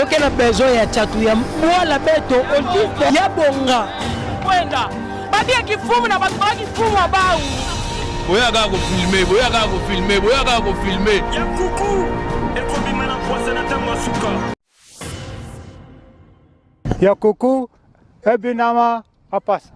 Donc elle a besoin ya chatu ya mwala beto olive ya bonga. Kwenda. Babi ya kifumu na batu ba kifumu abau. Boya ga ko filmer, boya ga ko filmer, boya ga ko filmer. Ya kuku. Ekobi mana poisa na tango suka. Ya kuku ebinama apasa.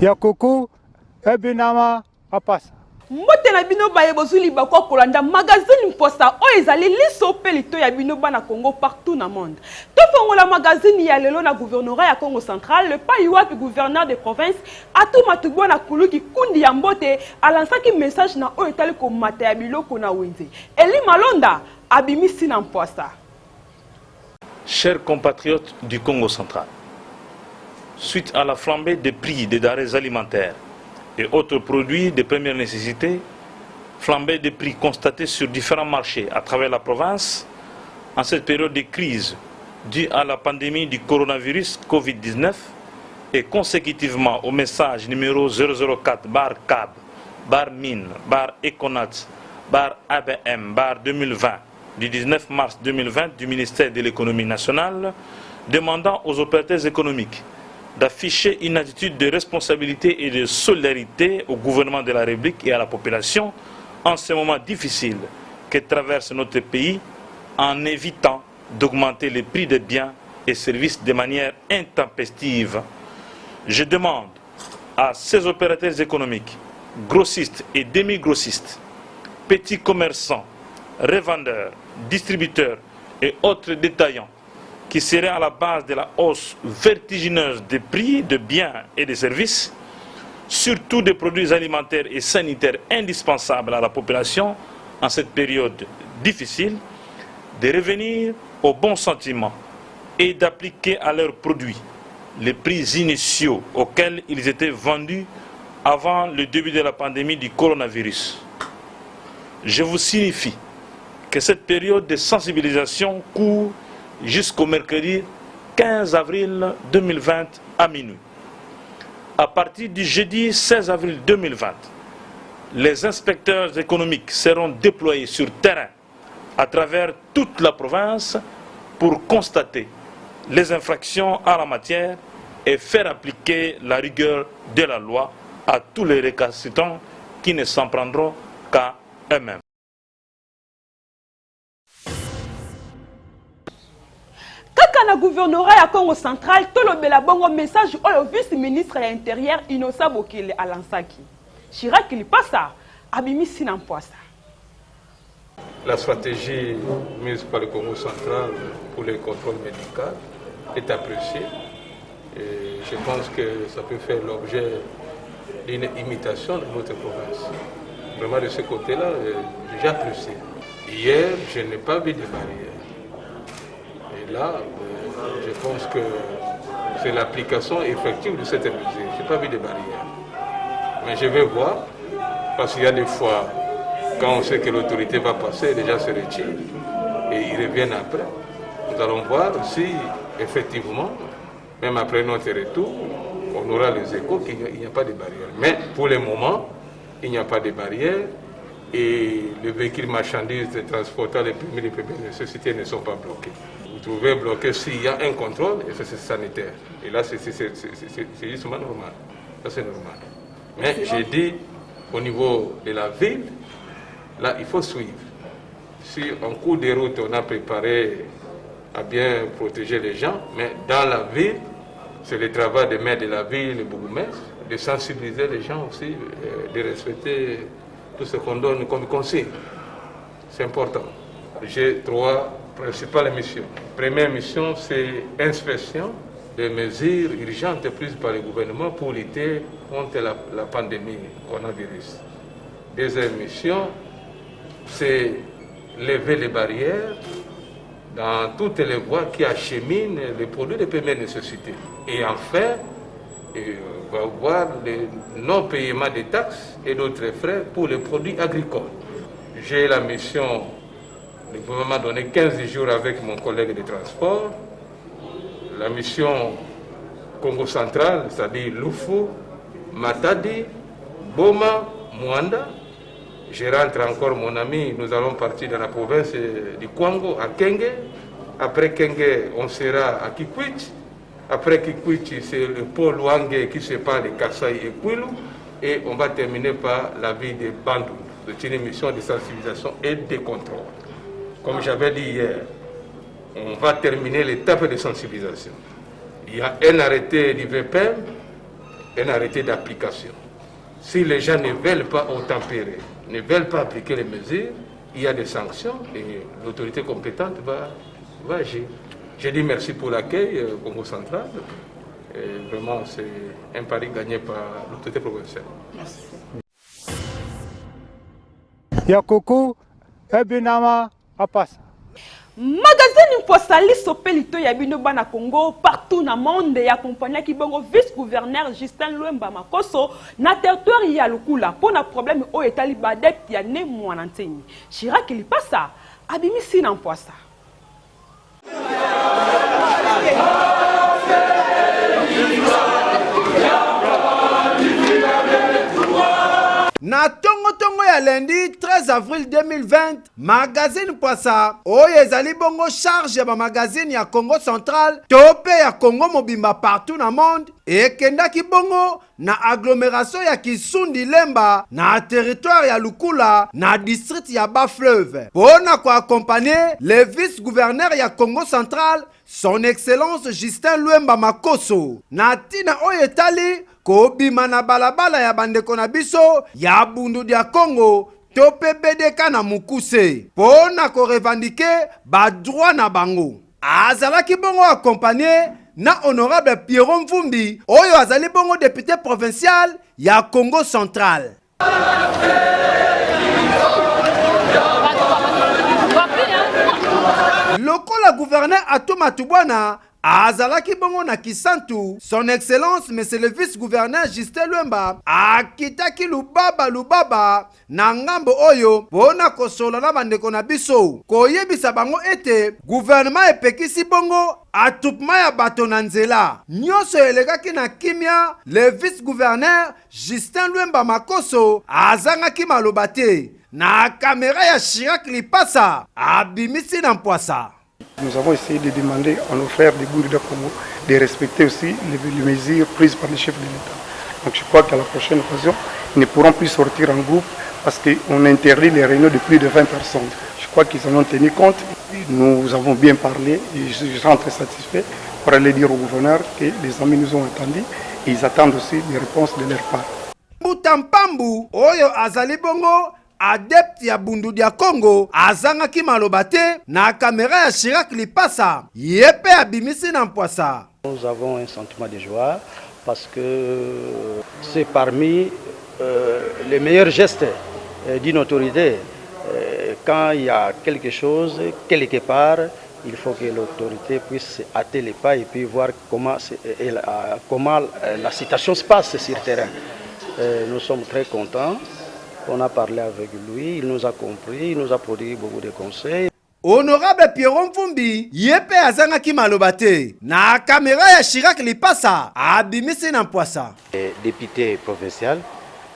Ya kuku ebinama apasa. Mbote na bino baye bozuli bakwa kolanda magazine Mposa o ezali liso pe lito ya bino bana Congo partout na monde. To fongola magazine ya lelo na gouvernorat ya Congo central, le pa yuapi gouverneur de province atuma tubo na kuluki kundi ya mbote alansaki message na o etali ko mata ya biloko na wenze. Eli Malonda abimisi na Mposa. Chers compatriotes du Congo central, suite à la flambée des prix des denrées alimentaires et autres produits de première nécessité, flambée des prix constatée sur différents marchés à travers la province, en cette période de crise due à la pandémie du coronavirus Covid-19 et consécutivement au message numéro 004-CAB, -MIN, -ECONAT, -ABM, -2020 du 19 mars 2020 du ministère de l'économie nationale, demandant aux opérateurs économiques d'afficher une attitude de responsabilité et de solidarité au gouvernement de la République et à la population en ce moment difficile que traverse notre pays en évitant d'augmenter les prix des biens et services de manière intempestive. Je demande à ces opérateurs économiques, grossistes et demi-grossistes, petits commerçants, revendeurs, distributeurs et autres détaillants qui seraient à la base de la hausse vertigineuse des prix de biens et de services, surtout des produits alimentaires et sanitaires indispensables à la population en cette période difficile, de revenir au bon sentiment et d'appliquer à leurs produits les prix initiaux auxquels ils étaient vendus avant le début de la pandémie du coronavirus. Je vous signifie que cette période de sensibilisation court jusqu'au mercredi 15 avril 2020 à minuit. À partir du jeudi 16 avril 2020, les inspecteurs économiques seront déployés sur terrain à travers toute la province pour constater les infractions en la matière et faire appliquer la rigueur de la loi à tous les récalcitrants qui ne s'en prendront qu'à eux-mêmes. Kaka na gouvernorat ya Congo central tolobela bongo message oyo vice-ministre ya intérieur Innocent Bokele alansaki. Chirac Lipasa abimisi na Mposa. La stratégie mise par le Congo central pour le contrôle médical est appréciée et je pense que ça peut faire l'objet d'une imitation de notre province. Vraiment de ce côté-là, j'apprécie. Hier, je n'ai pas vu de barrières. Et là, je pense que c'est l'application effective de cette mesure. Je n'ai pas vu de barrières. Mais je vais voir, parce qu'il y a des fois, quand on sait que l'autorité va passer, les gens se retirent et ils reviennent après. Nous allons voir si, effectivement, même après notre retour, on aura les échos qu'il n'y a pas de barrières. Mais pour le moment, il n'y a pas de barrières et les véhicules marchandises transportant les permis de première nécessité ne sont pas bloqués. Vous trouvez bloqué s'il y a un contrôle et c'est sanitaire. Et là, c'est justement normal. Ça, c'est normal. Mais j'ai dit, au niveau de la ville, là, il faut suivre. Si en cours de route, on a préparé à bien protéger les gens, mais dans la ville, c'est le travail des maires de la ville, les bourgmestres, de sensibiliser les gens aussi, de respecter tout ce qu'on donne comme consigne. C'est important. J'ai 3 principales missions. Première mission, c'est inspection des mesures urgentes prises par le gouvernement pour lutter contre la pandémie coronavirus. Deuxième mission, c'est lever les barrières dans toutes les voies qui acheminent les produits de première nécessité. Et enfin, on va voir le non-paiement des taxes et d'autres frais pour les produits agricoles. J'ai la mission, le gouvernement m'a donné 15 jours avec mon collègue de transport, la mission Congo central, c'est-à-dire Lufu, Matadi, Boma, Mwanda. Je rentre encore, mon ami, nous allons partir dans la province du Kwango, à Kenge. Après Kenge, on sera à Kikwit. Après Kikwit, c'est le pôle Ouangé qui sépare de Kassai et Kwilu. Et on va terminer par la ville de Bandung. C'est une mission de sensibilisation et de contrôle. Comme j'avais dit hier, on va terminer l'étape de sensibilisation. Il y a un arrêté du VPM, un arrêté d'application. Si les gens ne veulent pas obtempérer, ne veulent pas appliquer les mesures, il y a des sanctions et l'autorité compétente va agir. Je dis merci pour l'accueil au Congo central. Et vraiment, c'est un pari gagné par l'autorité provinciale. Merci. Yakoko, Ebinama, Apasa. Magazine Mposali Sopelito ya bino bana Congo partout dans le monde et accompagné qui bongo vice-gouverneur Justin Luemba Makoso na territoire ya Lukula pour na problème au etali badep ya ne mwananteni. Chirac il passa abimisi na Mposa. Na tongo ya lundi 13 avril 2020, magazine Poissa oyo ezali bongo charge ya ba magazine ya Congo central tope ya Congo mobimba partout na monde ekendaki bongo na agglomération ya Kisundi Lemba na territoire ya Lukula na district ya Bas-Fleuve pona ko accompagner le vice-gouverneur ya Congo central son excellence Justin Luemba Makoso na tina oyo etali kobima na balabala ya bandeko na biso ya Bundu dia Congo tope BDK na Mukuse pona ko revendiquer ba droit na bango. Azalaki bongo accompagné na honorable Pierrot Mvumbi oyo azali bongo député provincial ya Congo central. Lokola gouverneur Atoma Tubwana azalaki bongo na Kisantu, son excellence monsieur le vice-gouverneur Justin Luemba akitaki lubaba na ngambo oyo pona kosola na bandeko na biso koyebisa bango ete gouvernement epekisi bongo atupema ya bato na nzela nyonso elekaki na kimia. Le vice-gouverneur Justin Luemba Makoso azangaki maloba te na caméra ya Chirac Lipasa abimisi na Mposa. Nous avons essayé de demander à nos frères du Bundu Congo de respecter aussi les mesures prises par les chefs de l'État. Donc je crois qu'à la prochaine occasion, ils ne pourront plus sortir en groupe parce qu'on interdit les réunions de plus de 20 personnes. Je crois qu'ils en ont tenu compte. Nous avons bien parlé et je suis très satisfait pour aller dire au gouverneur que les amis nous ont entendus et ils attendent aussi des réponses de leur part. Mutampambu, Oyo Azali Bongo, adepte ya Bundu dia Congo azangaki maloba te na caméra ya Chirac Lipasa yepe abimisi na Mposa. Nous avons un sentiment de joie parce que c'est parmi les meilleurs gestes d'une autorité. Quand il y a quelque chose, quelque part, il faut que l'autorité puisse hâter les pas et puis voir comment la situation se passe sur le terrain. Nous sommes très contents. On a parlé avec lui, il nous a compris, il nous a produit beaucoup de conseils. Honorable Pierrot Mvumbi, yepe azangaki malobate na caméra ya Chirac Lipasa abimisi na Mposa. Député provincial,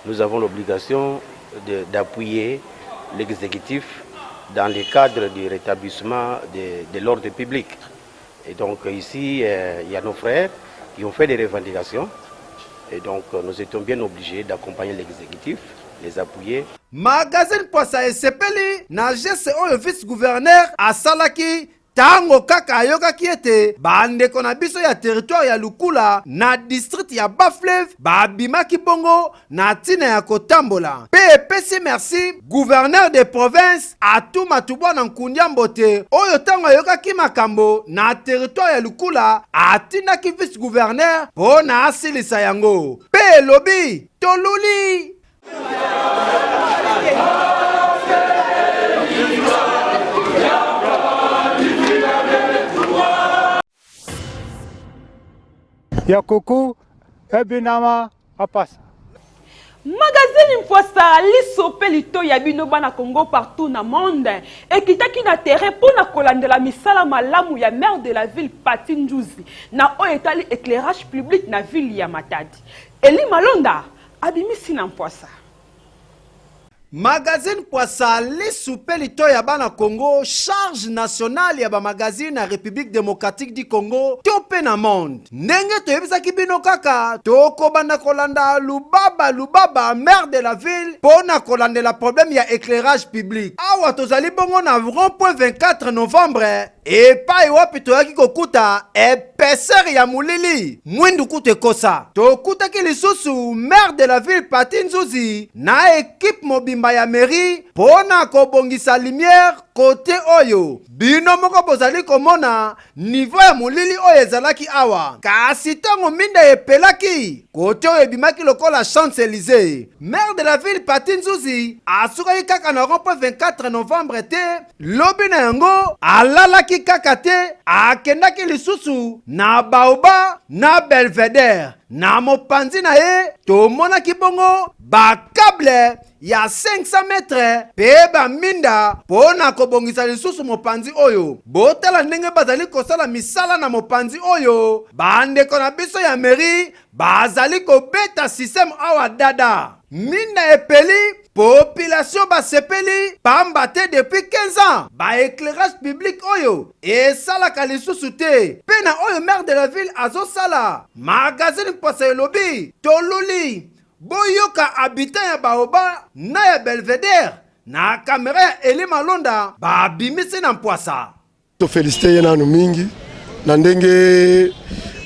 nous avons l'obligation d'appuyer l'exécutif dans le cadre du rétablissement de l'ordre public. Et donc ici, il y a nos frères qui ont fait des revendications. Et donc nous étions bien obligés d'accompagner l'exécutif, les appuyer. Magazine Poissa esepeli na geste oyo vice-gouverneur asalaki tango kaka ayokaki ete bandeko na biso ya territoire ya Lukula na district ya Bas-Fleuve babimaki bongo na tina ya kotambola. Pe epesi merci gouverneur de province Atuma Tubwana Nkundia Mbote oyo tango ayokaki makambo na territoire ya Lukula atindaki vice gouverneur po na asilisa yango. Pe lobi toluli ya koko ebinama apasa. Magazine Mposa lisope lito ya bino bana Congo partout na monde ekitaki na terrain pona kolandela misala malamu ya maire de la ville Pati Nzuzi na oetali éclairage public na ville ya Matadi. Eli Malonda abimisi na Mposa. Magazine Poissa lisupe lito ya bana Congo, charge nationale ya ba magazine na République démocratique du Congo tope na monde. Ndenge toyebisaki bino kaka toko banda kolanda lubaba maire de la ville pona kolanda la problème ya éclairage public. Awa tozali bongo na rond-point 24 novembre et pa wapi toyaki kokuta épaisseur ya mulili mwindu kute kosa. Tokutaki lisusu maire de la ville Pati Nzuzi na équipe mobimba ya mairie pona kobongisa lumière côté oyo. Bino moko bozali komona niveau ya mulili oyo ezalaki awa. Kasi tango minda epelaki côté oyo ebimaki lokola Champs-Élysées. Maire de la ville Pati Nzuzi asukaki kaka na rond-point 24 novembre te lobi na yango alalaki kaka te akendaki lisusu na Baoba na Belvedere. Na mopanzi na ye tomonaki bongo ba câble ya 500 metres pe ba minda pona kobongisa lisusu mopanzi oyo. Botala ndenge bazali kosala misala na mopanzi oyo. Bandeko na biso ya mairie bazali kobeta système awa dada. Minda epeli population basepeli pamba te depuis 15 ans ba éclairage public oyo esalaka lisusu te. Pena oyo maire de la ville azosala. Magazine Poissa elobi toluli boyoka habitant ya Baoba na ya Belvedere na kamera ya Eli Malonda babimisi na Poissa. To féliciter ye nanu mingi na ndenge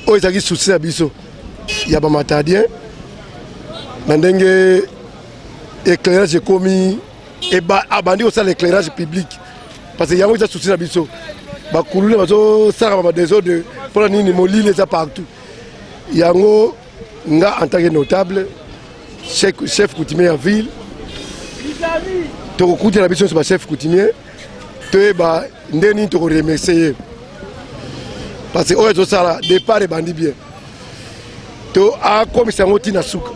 oyo ezalaki succès ya biso ya bamatadien na ndenge éclairage ekomi abandi kosala l'éclairage public parce que yango eza succès na biso bakulule bazosala badésordre mpona nini molili eza partout yango nga en tant que notable chef coutumier ya ville tokokutela biso nyonso bachef coutumier toyeba nde nini tokoremercie ye parce que oyo ezosala départ ebandi bien to akomisa yango ntina suka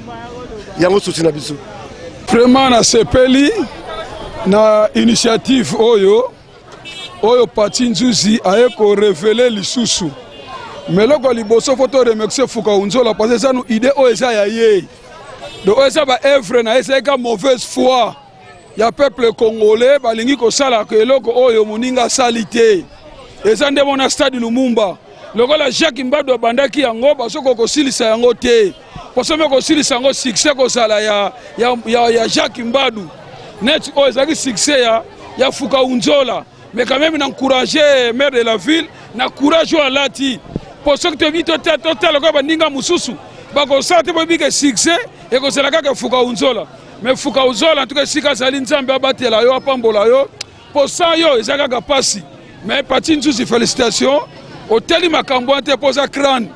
yango susi na biso vraiment na sepeli na initiative oyo Pati Nzuzi aye ko révéler lisusu meloko liboso foto remercier Fukaunzola parce que ça nous idée oyo eza ya ye de oyo eza ba œuvre na eza mauvaise foi ya peuple congolais balingi kosala ke eloko oyo moninga sali te eza nde mona stade Lumumba lokola Jacques Mbadu abandaki yango basoko kosilisa yango te posome kosilisa yango succès kozala ya Jacques Mbadu net oyo ezalaki succès ya Fukaunzola. Mais quand même, n'encourager maire de la ville, n'encourager à l'ati. Pour ce que tu vis, total, le bandinga mususu. Bako ça te peut que succès et que c'est la que Fukaunzola. Mais Fukaunzola en tout cas si ka salin zambe abatela yo apambola yo. Pour ça yo ezaka passi. Mais Pati Nzuzi félicitations. Hôtel makambo ante posa crâne.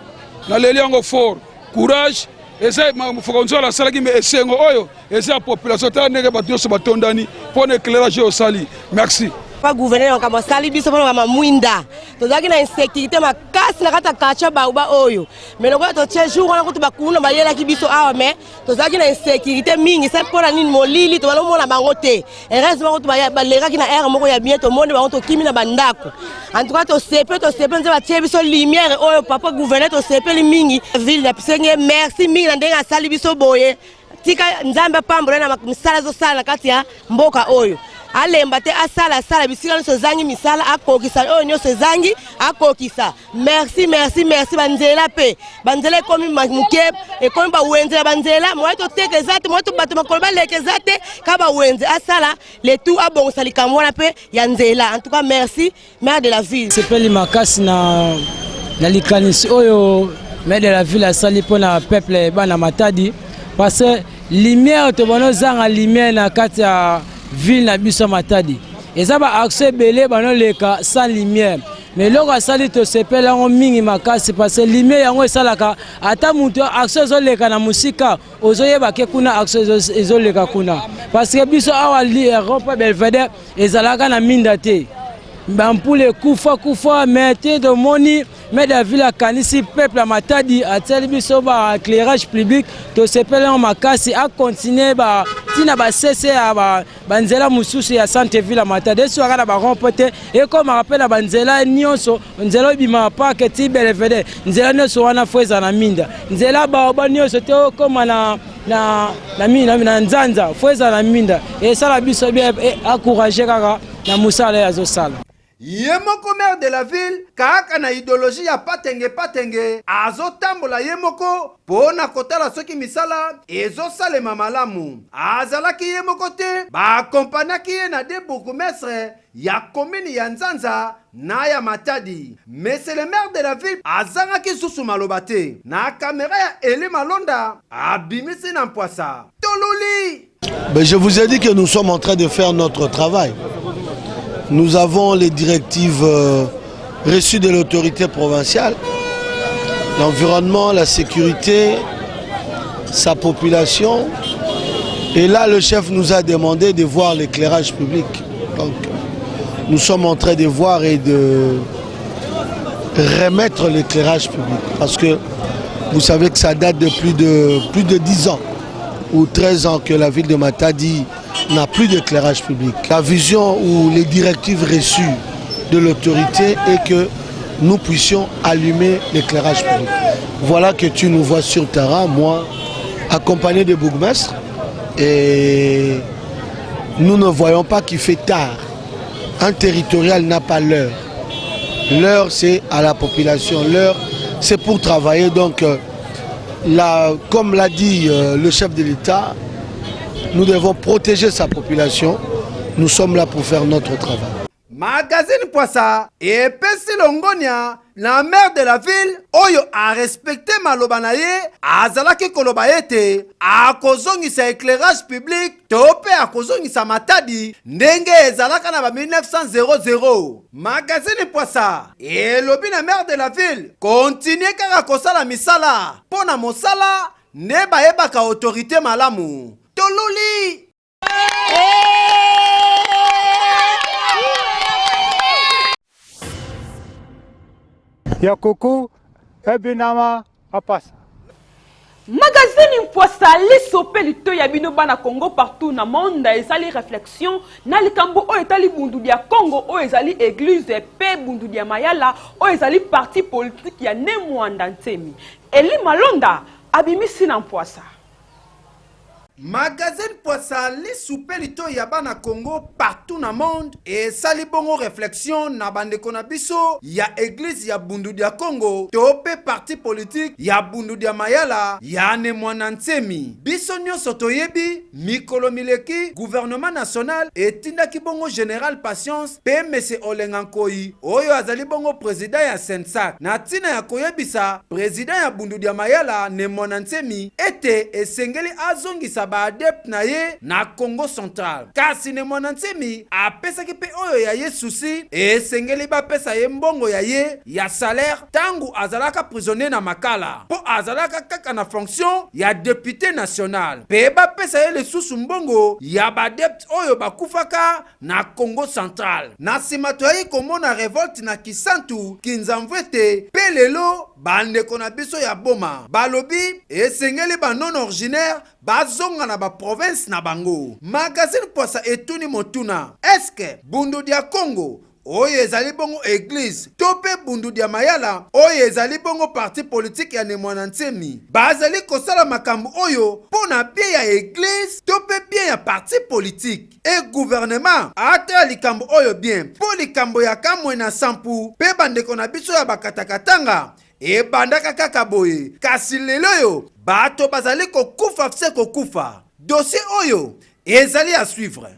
Na leliango fort. Courage. Et ça Fukaunzola salaki me esengo oyo. Et ça population ta ndenge batyo so batondani pour éclairage au sali. Merci. Pas gouverner en kama sali biso pour kama mwinda tozaki na insécurité makasi na kata kacha Baoba oyo mais loko to tche jour wana kutu bakuna bayela ki biso awa mais tozaki na insécurité mingi ça pour la nini molili to balomona bango te heureusement kutu baleka ki na air moko ya bien to monde bango to kimi na bandako en tout cas to sepe nze batie biso lumière oyo papa gouverner to sepe li mingi ville na pisenge merci mingi na ndenga sali biso boye tika nzambe pambola na misala zo sala kati ya mboka oyo alemba te asala bisika nyonso ezangi misala akokisa oyo nyonso ezangi akokisa. Merci banzela pe banzela ekomi muke ekomi bawenzela banzela moyo toteka ezate moyo bato makolo baleka ezate ka bawenze asala le tout abongisa likambo wana pe ya nzela. En tout cas merci maire de la ville. sepeli makasi na likanisi oyo maire de la ville asali mpona peuple bana Matadi parce que lumière to bono zanga lumière na kati ya ville na biso Matadi eza ba accès belé bano leka sans lumière mais loko asali to sepela ngo mingi makasi parce que lumière yango esalaka ata muto accès ezoleka na musika ozoyeba ke kuna accès ezoleka kuna parce que biso awa li Europe Belvedere ezalaka na minda te bampule kufa mete de moni mais de ville à kanisi peuple à Matadi a tel biso ba éclairage public to sepela makasi a continuer ba tina ba cesse ba banzela mususu ya santé ville à Matadi so kana ba rompote et comme rappelle ba nzela nyonso nzela bima pa ke ti Belvedere nzela nyonso wana fweza na minda nzela ba nyonso te comme na nzanza fweza na minda et ça la biso bien encourager kaka na musala ya zo sala. Yemoko maire de la ville kaka na idéologie ya patenge azotambola yemoko pona kotala soki misala ezosalema malamu azalaki yemoko te baakompanyaki ye na de bourgmestre ya commune ya Nzanza na ya Matadi. Mais c'est le maire de la ville azangaki susu maloba te na caméra ya Eli Malonda abimisi na Mpwasa Tololi. Ben, je vous ai dit que nous sommes en train de faire notre travail. Nous avons les directives reçues de l'autorité provinciale, l'environnement, la sécurité, sa population. Et là, le chef nous a demandé de voir l'éclairage public. Donc, nous sommes en train de voir et de remettre l'éclairage public. Parce que vous savez que ça date de plus de 10 ans ou 13 ans que la ville de Matadi n'a plus d'éclairage public. La vision ou les directives reçues de l'autorité est que nous puissions allumer l'éclairage public. Voilà que tu nous vois sur terrain, moi, accompagné des bourgmestres, et nous ne voyons pas qu'il fait tard. Un territorial n'a pas l'heure. L'heure, c'est à la population. L'heure, c'est pour travailler. Donc, comme l'a dit le chef de l'État, nous devons protéger sa population. Nous sommes là pour faire notre travail. Magazine Mpwasa et Pesi Longonia, la maire de la ville, Oyo a respecté maloba na ye, azalaki koloba ete, a kozongisa éclairage public, tope a kozongisa Matadi, ndenge ezalaka na ba 1900. Magazine Mpwasa et lobi na maire de la ville, continue kaka kosala misala, pona mosala, ne bayebaka autorité malamu. Tololi! Ya Koko ebinama apasa. Magazine Mpwasa lisope lito ya bino bana Congo partout na monde ezali réflexion na likambo o etali bundu dia Congo o ezali église pe bundu dia Mayala o ezali parti politique ya Nemwanda Ntemi. Eli Malonda abimisi na Mpwasa. Magazine Mpwasa li soupe lito ya bana Congo partout na monde et sali bongo réflexion na bandeko na biso ya église ya bundu dia Congo tope parti politique ya bundu dia Mayala ya Nemwanda Ntemi. Biso nyonso toyebi mikolo mileki gouvernement national etindaki bongo général Patience pe mese Olenga Nkoyi oyo azali bongo président ya Sensak na tina ya koyebisa président ya bundu dia Mayala Nemwanda Ntemi ete esengeli azongisa ba adepte na ye na Congo central. Kasi Nemwanda Ntemi apesaki pe oyo ya ye susi esengeli ba pesa ye mbongo ya ye ya salaire tangu azalaka prisonnier na Makala po azalaka kaka na fonction ya député national pe ba pesa ye le susu mbongo ya ba adepte oyo bakufaka na Congo central. Na sima toyi komona révolte na Kisantu Kinzamvete pe lelo bandeko na biso ya boma balobi esengeli ba non originaire bazonga na ba province na bango. Magazine Mpwasa etuni motuna eske bundu dia Congo oyo ezali bongo église to pe Bundu ya Mayala oyo ezali bongo parti politique ya Nemwana Nsemi bazali kosala makambo oyo pona bien ya église to pe bien ya parti politique et gouvernement ata likambo oyo bien po likambo ya kamwe na sampu pe bandeko na biso ya bakatakatanga e bandaka kaka boye kasi lelo yo bato bazali kokufa fse kokufa dossier oyo ezali à suivre.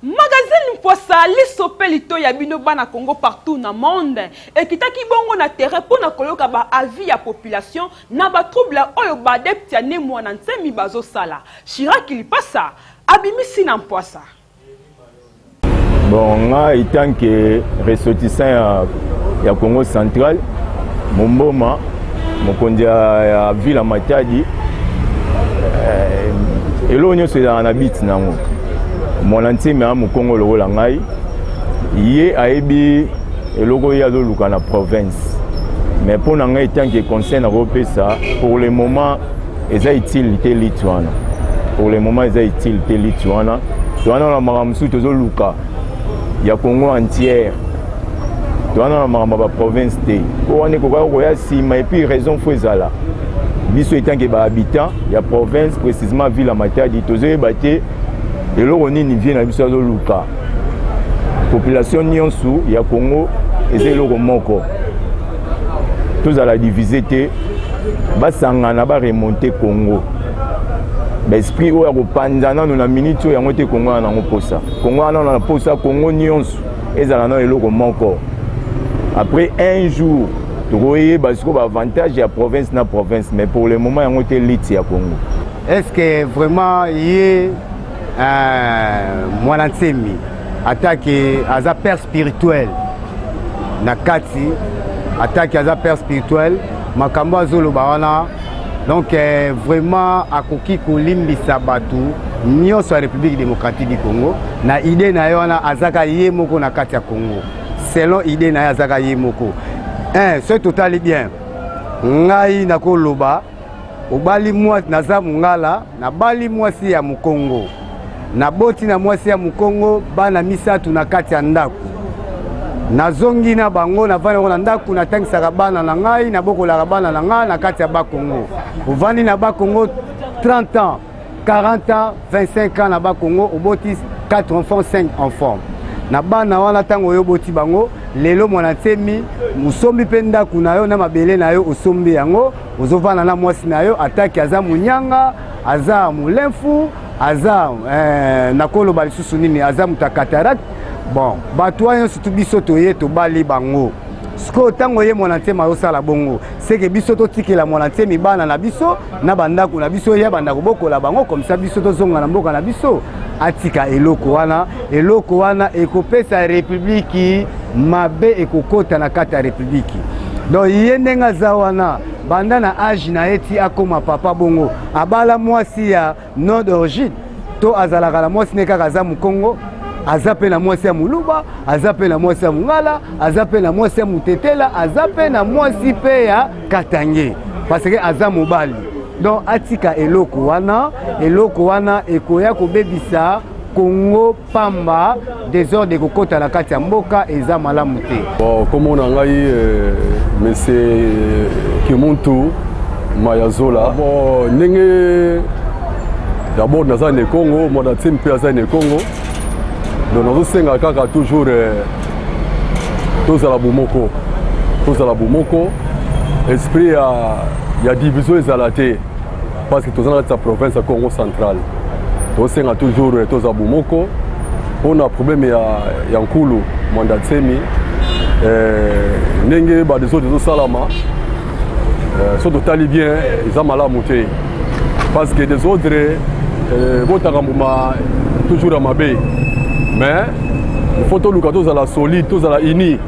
Magazine Mposa lisope lito ya bino bana Congo partout na monde et kitaki bongo na terrain pour na koloka ba avis ya population na ba trouble oyo ba depti ya Nemwana Nsemi bazo sala Chirac Lipasa abimisi na Mposa. Bon, nga étant que ressortissant ya Congo central Momboma mokonzi ya ville Matadi elo nyonso na bit nango Mwana Nsemi a Congo lokola ngai ye ayebi eloko ya luka na province mais pour nanga étant que conseil na kopesa pour le moment eza utilité litwana pour le moment eza utilité litwana twana na makamsu tozo luka ya Congo entière twana na makamba ba province te ko wane ko ko ya sima et puis raison fo ezala biso étant que ba habitant ya province précisément ville Matadi tozo ebate eloko nini vie na biso zo luka population nyonso ya Congo eza eloko moko tozala divisé te basangana ba remonter Congo l'esprit oyo kopanzana na minute oyo yango te Congo na ngo posa Congo na posa Congo nyonso ezala na eloko moko après un jour tokoye basiko ba avantage ya province na province mais pour le moment yango te lit ya Congo. Est-ce que vraiment yé Mwana Nsemi attaque aza père spirituel na kati attaque aza père spirituel makambo azoloba wana donc vraiment akoki kolimbisa batu nyonso ya République démocratique du Congo na idée na yo wana azaka ye moko na kati ya Congo selon idée na azaka ye moko c'est totalement bien ngai nakoloba obali mwa naza mungala na bali mwasi ya Mukongo na boti na mwasi ya Mukongo bana misatu na kati ya ndaku nazongi na bango na vana na ndaku na tangisaka bana na ngai na bokola bana na ngai na kati ya Bakongo ovani na Bakongo 30 ans 40 ans 25 ans na Bakongo oboti 4 enfants 5 enfants na bana wana tango yo boti bango lelo Mwana Nsemi musombi pe ndaku na yo na mabele na yo osombi yango ozovana na mwasi na yo ataki aza munyanga aza mulemfu aza nakoloba lisusu nini aza mutakatarak bon bato wana surtout biso toye tobali bango siko tango ye Mwana Nsemi osala bongo seke biso totikela Mwana Nsemi bana na biso na bandaku na biso ya bandako bokola bango comme ça biso tozonga na mboka na biso atika eloko wana ekopesa république mabe ekokota na kata république donc yendenga za wana banda na âge na eti akoma papa bongo abala mwasi ya nom d'origine to azalaka na mwasi nekaka za Mukongo aza pe na mwasi ya Muluba aza pe na mwasi ya Mungala aza pe na mwasi ya Mutetela aza pe na mwasi pe ya Katange parce que aza mobali donc atika eloko wana ekoya kobebisa Congo pamba désordre kokota na kati ya mboka eza malamu te. Bon, comme on a ngai monsieur Kimuntu Mayazola bon ndenge d'abord naza ne Congo Mwana Nsemi pe aza ne Congo donc nazosenga kaka toujours tozala bomoko esprit ya division ezala te parce que toza na kati ya province ya Congo central tosenga toujours toza bomoko mpona problème ya nkulu Mwana Nsemi ndenge badesordre ezosalama so totali bien eza malamu te parce que desordre botaka mbuma toujours ya mabe mais il faut toluka tozala solide tozala uni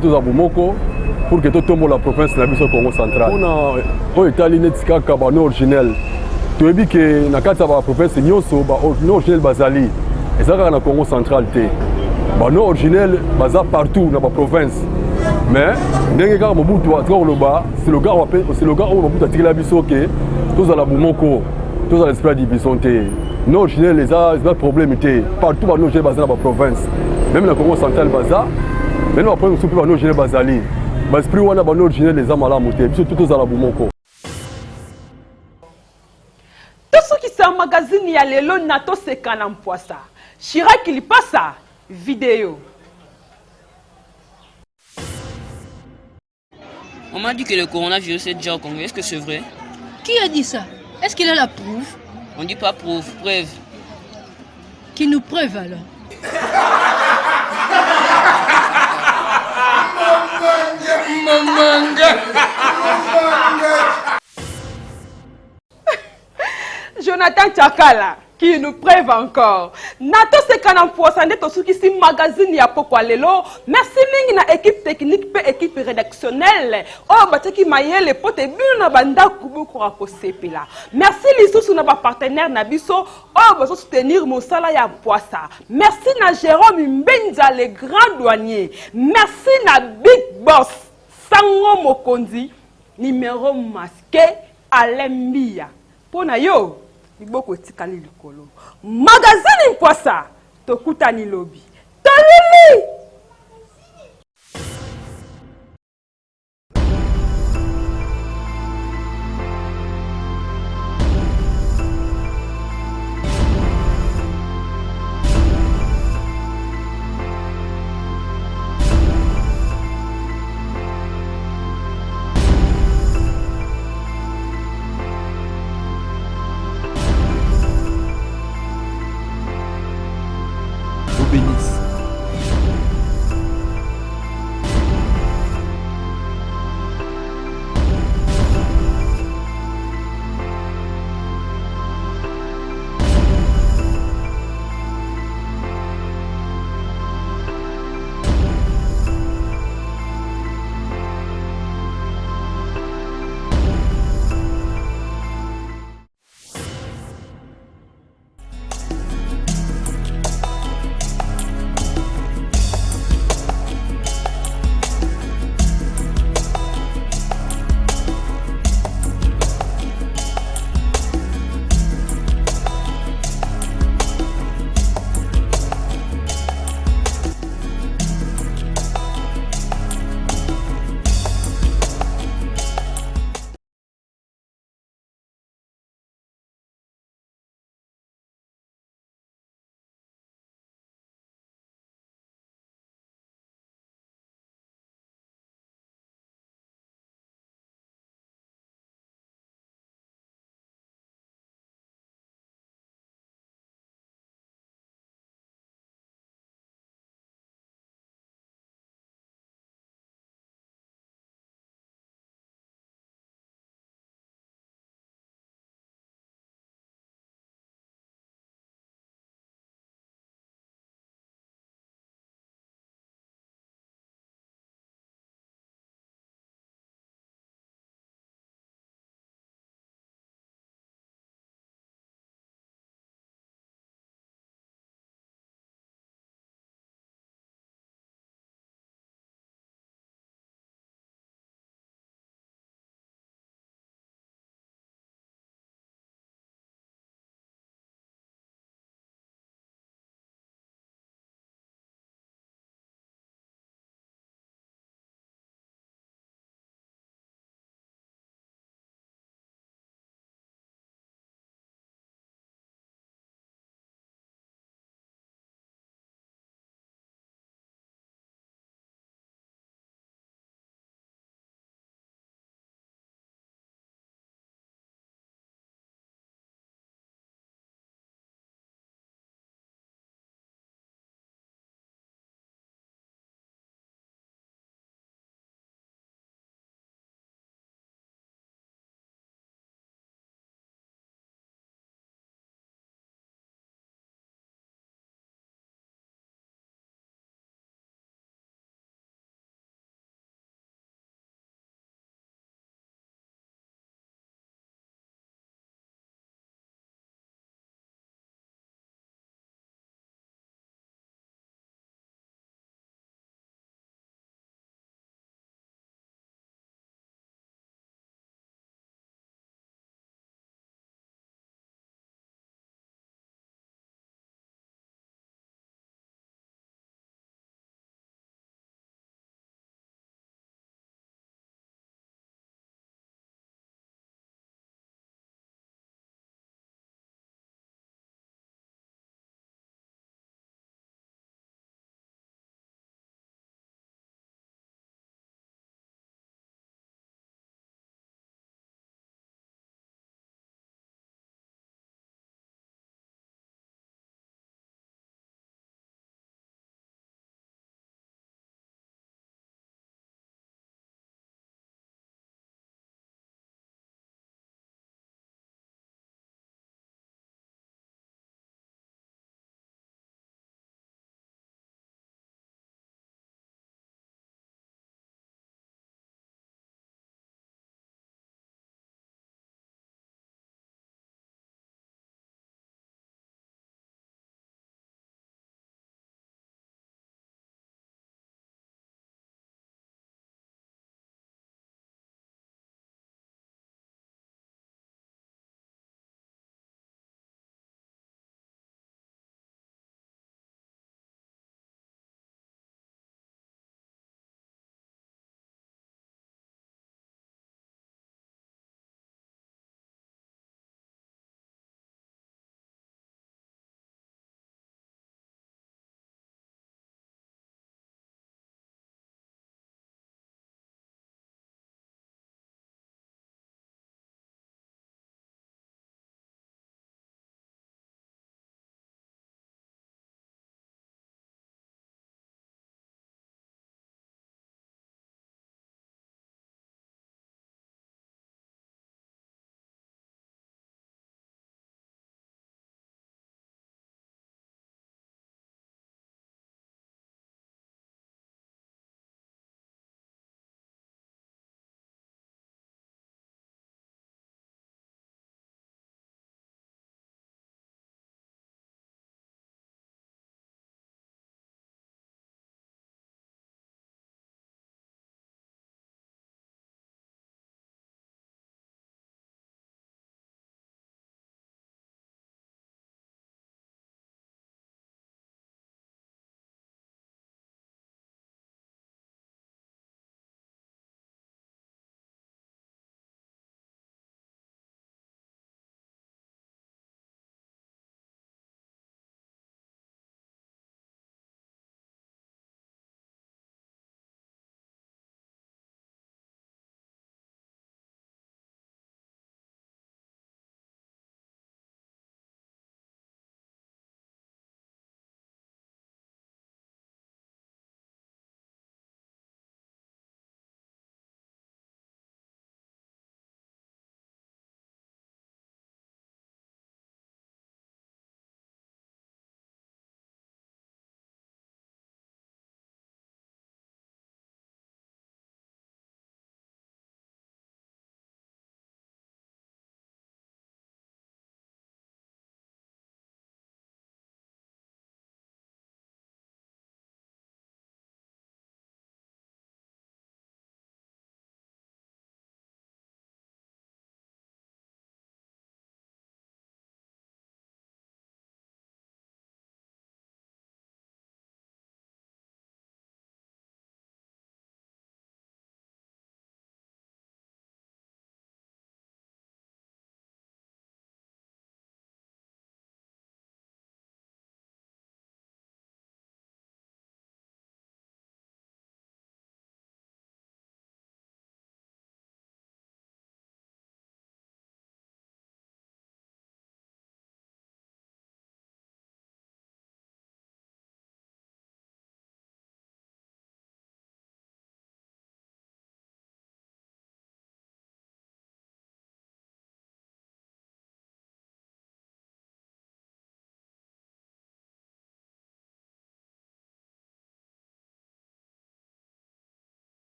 tozala bomoko pour que totombola province na biso Congo central mpona oyo etali neti kaka bano originel toyebi ke na kati ya baprovince nyonso bano originel bazali eza kaka na Congo central te bano originel baza partout na baprovince mais ndenge kaka Mobutu atika koloba c'est le gars oyo Mobutu atikela biso ke tozala bomoko tozala esprit ya division te non original les a problème partout ba non original bazana ba province même na Congo central baza mais non après nous ba non original bazali ba esprit wana ba non original les a malamu te biso tout za la bomoko to soki sa magazine ya lelo na to sekana mpwasa Chirac il passe vidéo. On m'a dit que le coronavirus est déjà au Congo. Est-ce que c'est vrai? Qui a dit ça? Est-ce qu'il a la preuve? On dit pas preuve, preuve. Qui nous preuve alors? Jonathan Tchakala qui nous preuve encore. Nato sekana mpoasande to suki si magazine ya pokwa lelo. Merci mingi na équipe technique pe équipe rédactionnelle. Oh bataki mayele pote bilu na banda kubu kwa posepela. Merci lisusu na ba partenaire na biso. Oh baso soutenir mosala ya poasa. Merci na Jérôme Mbenza le grand douanier. Merci na Big Boss Sango Mokonzi numéro masqué Alembia. Pona yo Iboko tikali likolo. Magazine mpwasa tokutani lobi. Tolili